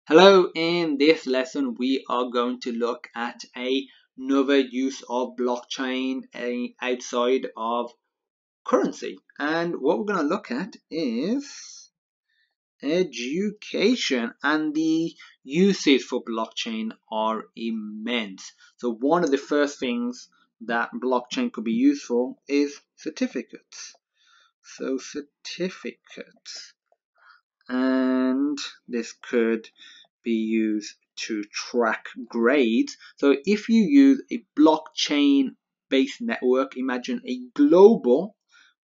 Hello, in this lesson we are going to look at another use of blockchain outside of currency. And what we're going to look at is education, and the uses for blockchain are immense. So one of the first things that blockchain could be used for is certificates. So certificates, and this could be used to track grades. So if you use a blockchain based network, imagine a global,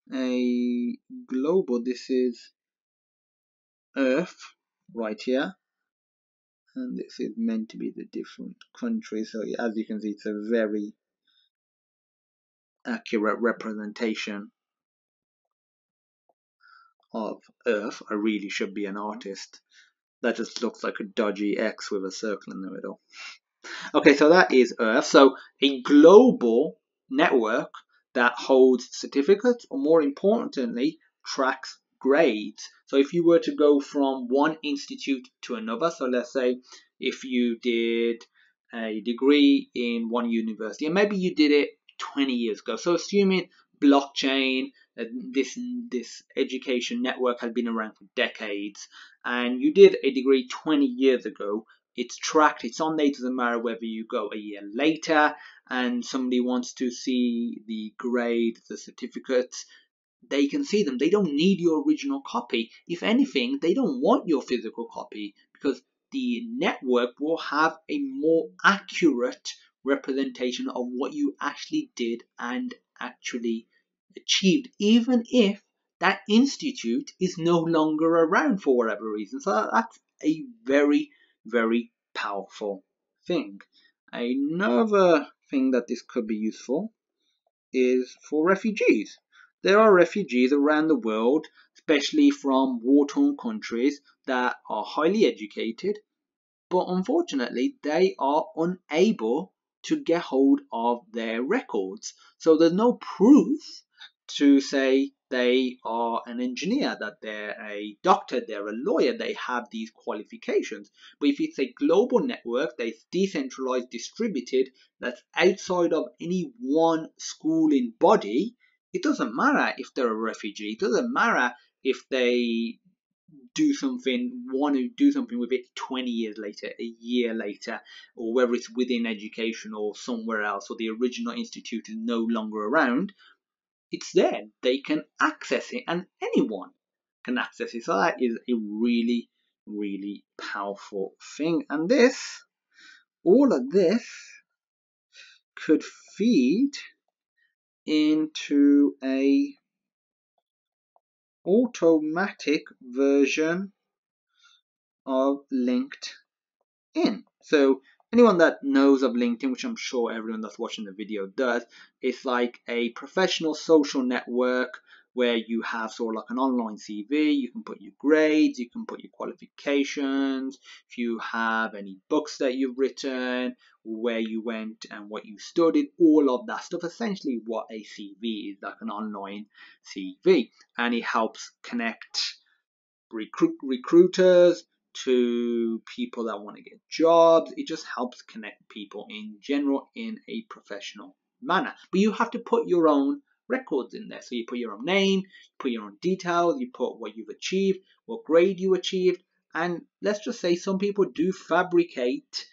this is Earth right here, and this is meant to be the different countries. So as you can see, it's a very accurate representation of Earth. I really should be an artist. That just looks like a dodgy X with a circle in the middle. Okay, so that is Earth. So a global network that holds certificates, or more importantly, tracks grades. So if you were to go from one institute to another, so let's say if you did a degree in one university, and maybe you did it 20 years ago. So assuming blockchain, this education network has been around for decades, and you did a degree 20 years ago, it's tracked, it's on there. It doesn't matter whether you go a year later and somebody wants to see the grade, the certificates, they can see them. They don't need your original copy. If anything, they don't want your physical copy, because the network will have a more accurate representation of what you actually did and actually achieved, even if that institute is no longer around for whatever reason. So that's a very, very powerful thing. Another thing that this could be useful is for refugees. There are refugees around the world, especially from war-torn countries, that are highly educated, but unfortunately they are unable to get hold of their records. So there's no proof to say they are an engineer, that they're a doctor, they're a lawyer, they have these qualifications. But if it's a global network that's decentralized, distributed, that's outside of any one schooling body, it doesn't matter if they're a refugee, it doesn't matter if they want to do something with it 20 years later, a year later, or whether it's within education or somewhere else, or the original institute is no longer around. It's there. They can access it, and anyone can access it. So that is a really, really powerful thing. And all of this could feed into a automatic version of LinkedIn. So anyone that knows of LinkedIn, which I'm sure everyone that's watching the video does, it's like a professional social network where you have sort of like an online CV. You can put your grades, you can put your qualifications, if you have any books that you've written, where you went and what you studied, all of that stuff. Essentially what a CV is, like an online CV. And it helps connect recruiters to people that want to get jobs. It just helps connect people in general in a professional manner. But you have to put your own records in there. So you put your own name, you put your own details, you put what you've achieved, what grade you achieved, and let's just say some people do fabricate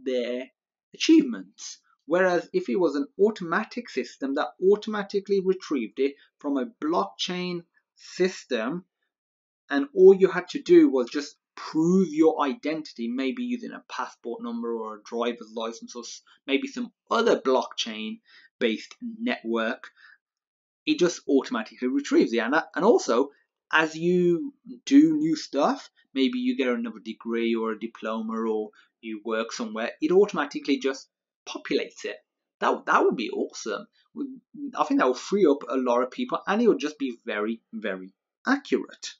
their achievements. Whereas if it was an automatic system that automatically retrieved it from a blockchain system, and all you had to do was just prove your identity, maybe using a passport number or a driver's license, or maybe some other blockchain based network, it just automatically retrieves it. And also, as you do new stuff, maybe you get another degree or a diploma, or you work somewhere, it automatically just populates it. That would be awesome. I think that would free up a lot of people, and it would just be very, very accurate.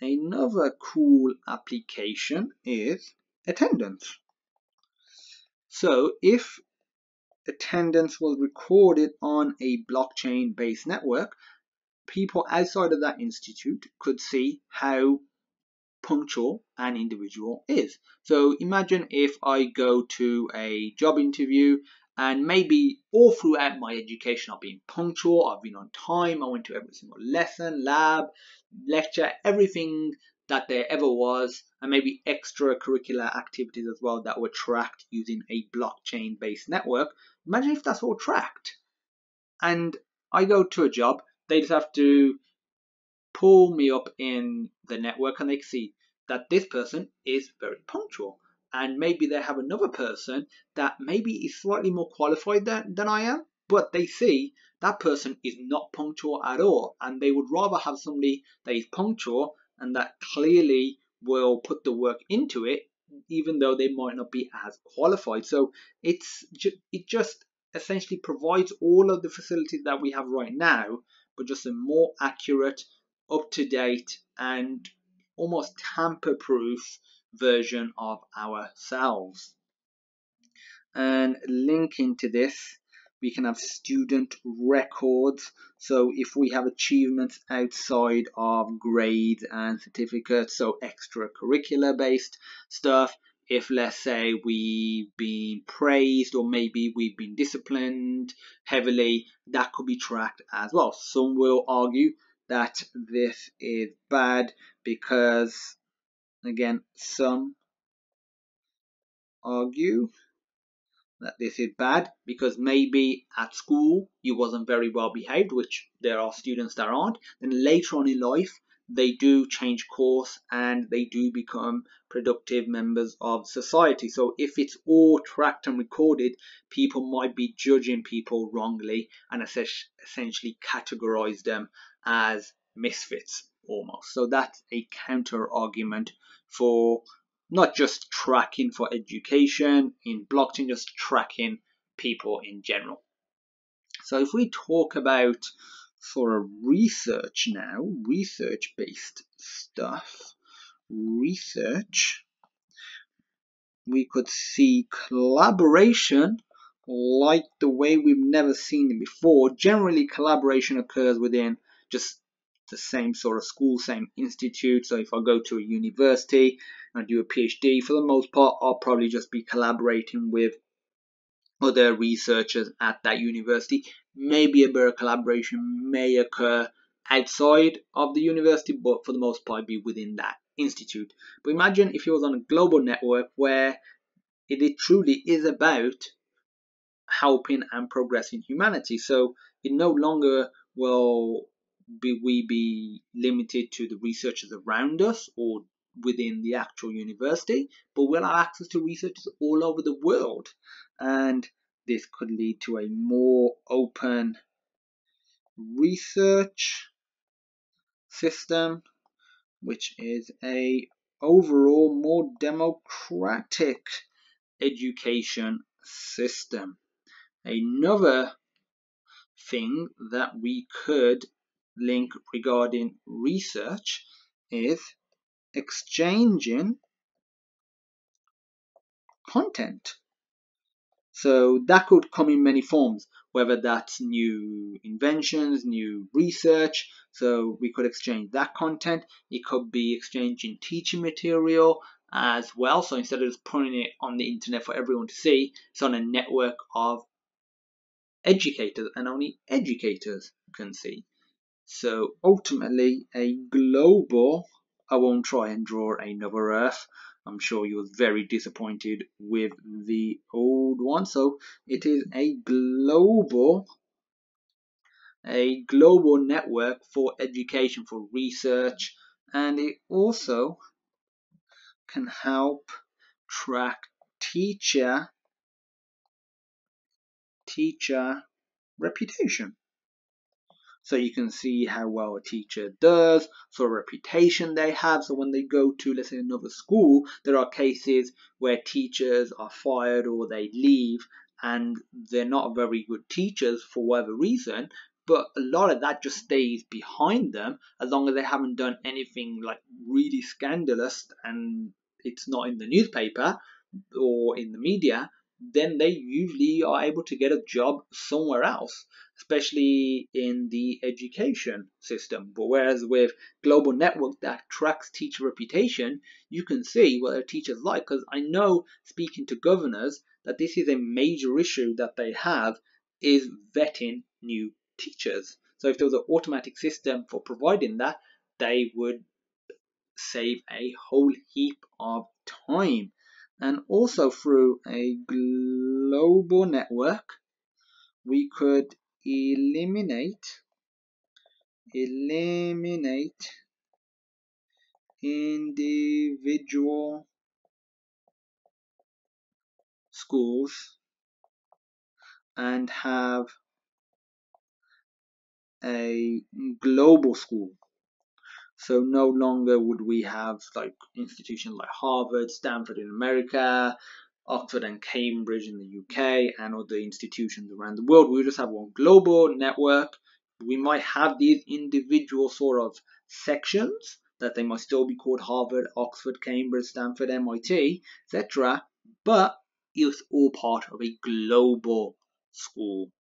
Another cool application is attendance. So if attendance was recorded on a blockchain based network, people outside of that institute could see how punctual an individual is. So imagine if I go to a job interview and maybe all throughout my education I've been punctual, I've been on time, I went to every single lesson, lab, lecture, everything that there ever was, and maybe extracurricular activities as well that were tracked using a blockchain based network. Imagine if that's all tracked. And I go to a job, they just have to pull me up in the network and they can see that this person is very punctual. And maybe they have another person that maybe is slightly more qualified than I am, but they see that person is not punctual at all. And they would rather have somebody that is punctual and that clearly will put the work into it, even though they might not be as qualified. So it just essentially provides all of the facilities that we have right now, but just a more accurate, up to date, and almost tamper proof version of ourselves. And linking to this, we can have student records. So if we have achievements outside of grades and certificates, so extracurricular based stuff, if let's say we've been praised or maybe we've been disciplined heavily, that could be tracked as well. Some will argue that this is bad because, again, some argue that this is bad because maybe at school you wasn't very well behaved, which there are students that aren't. Then later on in life they do change course and they do become productive members of society. So if it's all tracked and recorded, people might be judging people wrongly and essentially categorize them as misfits almost. So that's a counter argument for not just tracking for education in blockchain, just tracking people in general. So if we talk about sort of research now, research based stuff, research, we could see collaboration like the way we've never seen it before. Generally, collaboration occurs within just the same sort of school, same institute. So if I go to a university and I do a PhD, for the most part, I'll probably just be collaborating with other researchers at that university. Maybe a bit of collaboration may occur outside of the university, but for the most part, be within that institute. But imagine if you was on a global network where it truly is about helping and progressing humanity. So it no longer will we be limited to the researchers around us or within the actual university, but we'll have access to researchers all over the world. And this could lead to a more open research system, which is a overall more democratic education system. Another thing that we could link regarding research is exchanging content. So that could come in many forms, whether that's new inventions, new research. So we could exchange that content. It could be exchanging teaching material as well. So instead of just putting it on the internet for everyone to see, it's on a network of educators and only educators can see. So ultimately a global, I won't try and draw another Earth. I'm sure you were very disappointed with the old one. So it is a global network for education, for research, and it also can help track teacher reputation. So you can see how well a teacher does, sort of reputation they have. So when they go to, let's say, another school, there are cases where teachers are fired or they leave and they're not very good teachers for whatever reason. But a lot of that just stays behind them as long as they haven't done anything like really scandalous and it's not in the newspaper or in the media. Then they usually are able to get a job somewhere else. especially in the education system. But whereas with global network that tracks teacher reputation, you can see what their teachers like. Because I know, speaking to governors, that this is a major issue that they have, is vetting new teachers. So if there was an automatic system for providing that, they would save a whole heap of time. And also through a global network, we could eliminate individual schools and have a global school. So no longer would we have like institutions like Harvard, Stanford in America, Oxford and Cambridge in the UK, and other institutions around the world. We just have one global network. We might have these individual sort of sections that they might still be called Harvard, Oxford, Cambridge, Stanford, MIT, etc. But it's all part of a global school,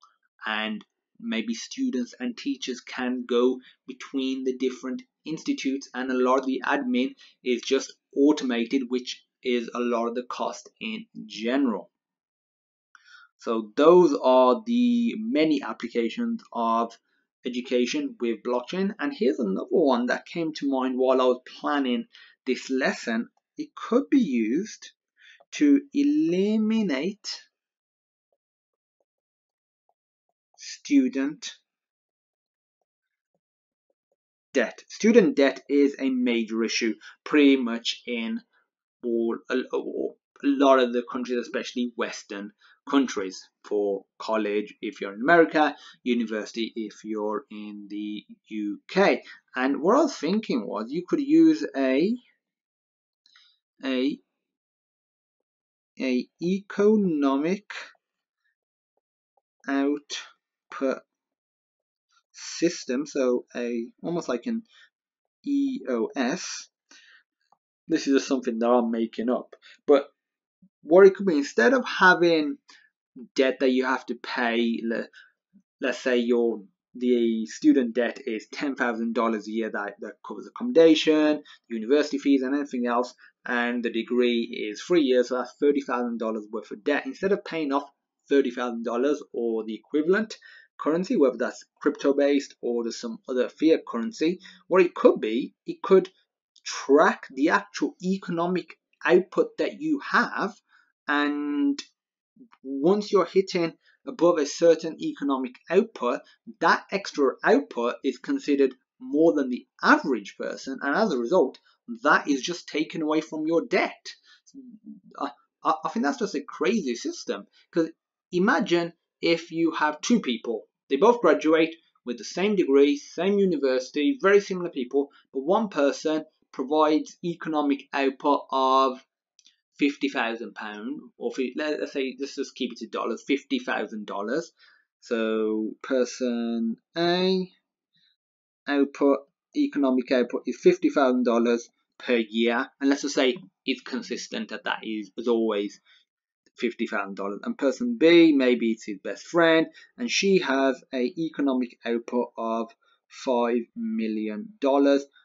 and maybe students and teachers can go between the different institutes, and a lot of the admin is just automated, which is a lot of the cost in general. So those are the many applications of education with blockchain. And here's another one that came to mind while I was planning this lesson. It could be used to eliminate student debt. Student debt is a major issue pretty much in a lot of the countries, especially Western countries, for college if you're in America, university if you're in the UK. And what I was thinking was you could use a economic output system, so almost like an EOS. This is just something that I'm making up, but what it could be, instead of having debt that you have to pay, let's say the student debt is $10,000 a year, that covers accommodation, university fees, and anything else, and the degree is 3 years, so that's $30,000 worth of debt. Instead of paying off $30,000 or the equivalent currency, whether that's crypto based or there's some other fiat currency, what it could be, it could track the actual economic output that you have, and once you're hitting above a certain economic output, that extra output is considered more than the average person, and as a result, that is just taken away from your debt. I think that's just a crazy system, because imagine if you have two people, they both graduate with the same degree, same university, very similar people, but one person provides economic output of £50,000, or let's say, let's just keep it to dollars, $50,000. So person A economic output is $50,000 per year, and let's just say it's consistent that is as always $50,000. And person B, maybe it's his best friend, and she has a economic output of $5 million.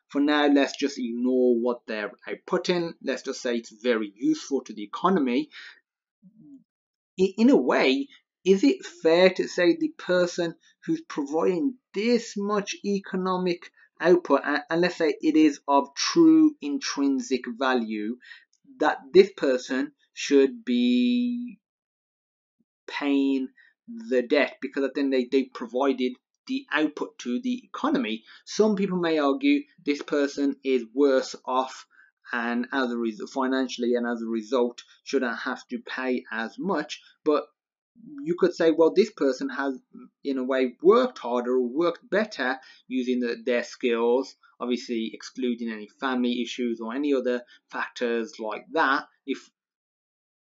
For now, let's just ignore what they're outputting. Let's just say it's very useful to the economy. In a way, is it fair to say the person who's providing this much economic output, and let's say it is of true intrinsic value, that this person should be paying the debt, because then they provided the output to the economy? Some people may argue this person is worse off, and as a result, financially, and as a result shouldn't have to pay as much. But you could say, well, this person has in a way worked harder or worked better using their skills, obviously excluding any family issues or any other factors like that. If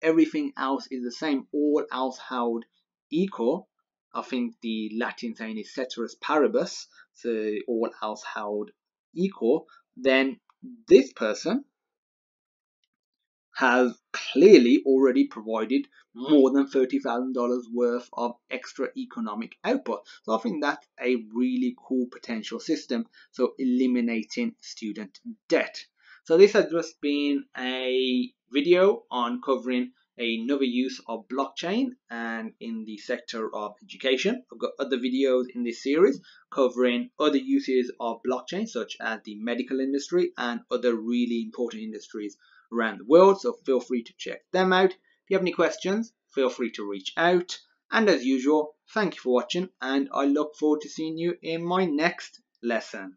everything else is the same, all else held equal, I think the Latin saying is ceteris paribus, so all else held equal, then this person has clearly already provided more than $30,000 worth of extra economic output. So I think that's a really cool potential system. So eliminating student debt. So this has just been a video on covering another use of blockchain and in the sector of education. I've got other videos in this series covering other uses of blockchain, such as the medical industry and other really important industries around the world, so feel free to check them out. If you have any questions, feel free to reach out. And as usual, thank you for watching, and I look forward to seeing you in my next lesson.